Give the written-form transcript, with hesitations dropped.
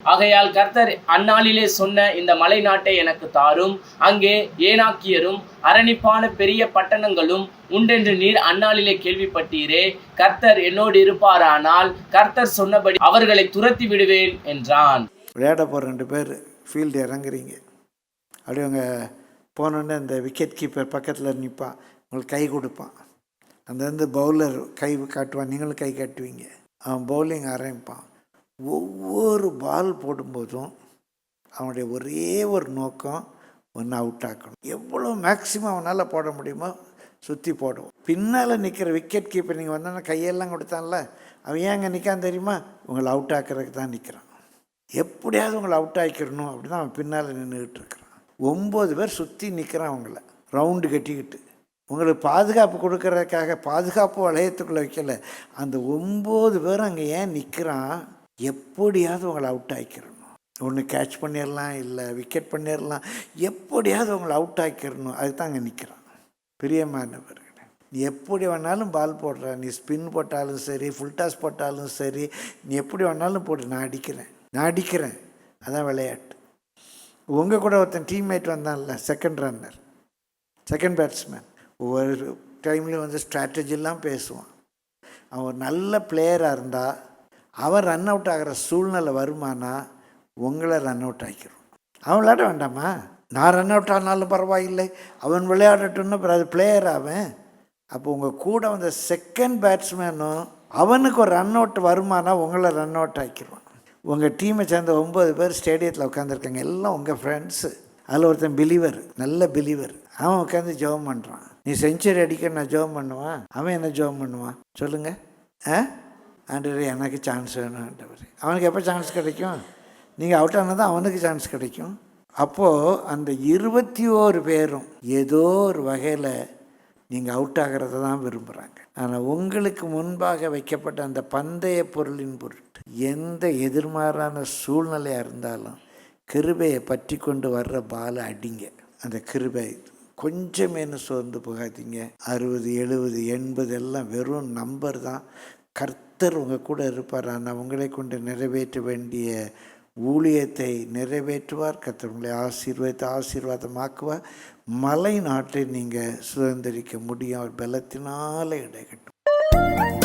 ஆகையால் கர்த்தர் அந்நாளிலே சொன்ன இந்த மலை நாட்டை எனக்கு தாரும், அங்கே ஏனாக்கியரும் அரணிப்பான பெரிய பட்டணங்களும் உண்டென்று நீர் அந்நாளிலே கேள்விப்பட்டீரே. கர்த்தர் என்னோடு இருப்பாரானால் கர்த்தர் சொன்னபடி அவர்களை துரத்தி விடுவேன் என்றான். விளையாட போகிற 2 பேர் ஃபீல்டு இறங்குறீங்க. அப்படி அவங்க போனோடனே அந்த விக்கெட் கீப்பர் பக்கத்தில் நிற்பான், உங்களுக்கு கை கொடுப்பான். அந்த பவுலர் கை காட்டுவான், நீங்களும் கை காட்டுவீங்க. அவன் பவுலிங் ஆரம்பிப்பான். ஒவ்வொரு பால் போடும்போதும் அவனுடைய ஒரே ஒரு நோக்கம் ஒன்று அவுட் ஆக்கணும். எவ்வளோ மேக்ஸிமம் அவனால் போட முடியுமோ சுற்றி போடுவோம். பின்னால் நிற்கிற விக்கெட் கீப்பர் நீங்கள் வந்தோன்னா கையெல்லாம் கொடுத்தான்ல, அவன் ஏன் அங்கே நிற்கான் தெரியுமா? உங்களை அவுட் ஆக்கிறதுக்கு தான் நிற்கிறான். எப்படியாவது உங்களை அவுட் ஆக்கிடணும் அப்படி தான் அவன் பின்னால் நின்றுக்கிட்டு இருக்கிறான். 9 பேர் சுற்றி நிற்கிறான் அவங்கள ரவுண்டு கட்டிக்கிட்டு. உங்களுக்கு பாதுகாப்பு கொடுக்கறதுக்காக பாதுகாப்பு வளையத்துக்குள்ளே வைக்கல. அந்த 9 பேரும் அங்கே ஏன் நிற்கிறான்? எப்படியாவது உங்களை அவுட் ஆக்கிடணும். ஒன்று கேட்ச் பண்ணிடலாம், இல்லை விக்கெட் பண்ணிடலாம், எப்படியாவது உங்களை அவுட் ஆக்கிடணும். அதுக்கு தான் அங்கே நிற்கிறான். பிரியமானவர்களே, நீ எப்படி வேணாலும் பால் போடுற, நீ ஸ்பின் போட்டாலும் சரி, ஃபுல் டாஸ் போட்டாலும் சரி, நீ எப்படி வேணாலும் போடு, நான் அடிக்கிறேன். அதான் விளையாட்டு. உங்கள் கூட ஒருத்தன் டீம்மேட் வந்தான்ல, செகண்ட் ரன்னர், செகண்ட் பேட்ஸ்மேன், ஒவ்வொரு டைம்லேயும் வந்து ஸ்ட்ராட்டஜிலாம் பேசுவான். அவன் ஒரு நல்ல பிளேயராக இருந்தால் அவன் ரன் அவுட் ஆகிற சூழ்நிலை வருமானா உங்களை ரன் அவுட் ஆக்கிடும். அவன் விளையாட வேண்டாமா? நான் ரன் அவுட் ஆனாலும் பரவாயில்லை, அவன் விளையாடட்டுன்னு அப்புறம் அது பிளேயர் ஆவன். அப்போ உங்கள் கூட வந்த செகண்ட் பேட்ஸ்மேனும் அவனுக்கு ஒரு ரன் அவுட் வருமானா உங்களை ரன் அவுட் ஆக்கிடுவான். உங்கள் டீமை சேர்ந்த 9 பேர் ஸ்டேடியத்தில் உட்காந்துருக்காங்க, எல்லாம் உங்கள் ஃப்ரெண்ட்ஸு. அதில் ஒருத்தன் பிலீவர், நல்ல பிலீவர், அவன் உட்காந்து ஜெபம் பண்ணுறான். நீ செஞ்சுரி அடிக்க நான் ஜெபம் பண்ணுவான், அவன் என்ன ஜெபம் பண்ணுவான் சொல்லுங்கள்? ஆண்டவரே எனக்கு சான்ஸ் வேணும் ஆண்டவரே. அவனுக்கு எப்போ சான்ஸ் கிடைக்கும்? நீங்கள் அவுட் ஆனால் தான் அவனுக்கு சான்ஸ் கிடைக்கும். அப்போது அந்த 21 பேரும் ஏதோ ஒரு வகையில் நீங்கள் அவுட் ஆகிறத தான் விரும்புகிறாங்க. ஆனால் உங்களுக்கு முன்பாக வைக்கப்பட்ட அந்த பந்தய பொருளின் பொருட்டு எந்த எதிர்மாறான சூழ்நிலையாக இருந்தாலும் கிருபையை பற்றி கொண்டு வர்ற பாலை அடிங்க. அந்த கிருபை கொஞ்சமேனு சோர்ந்து போகாதீங்க. 60, 70, 80 எல்லாம் வெறும் நம்பர் தான். கர்த்தர் உங்கள் கூட இருப்பார். ஆனால் உங்களை கொண்டு நிறைவேற்ற வேண்டிய ஊழியத்தை நிறைவேற்றுவார். கர்த்தர் உங்களை ஆசீர்வாதமாக்குவார். மலை நாட்டை நீங்கள் சுதந்திரிக்க முடியும். அவர் பலத்தினால இடைக்கட்டும்.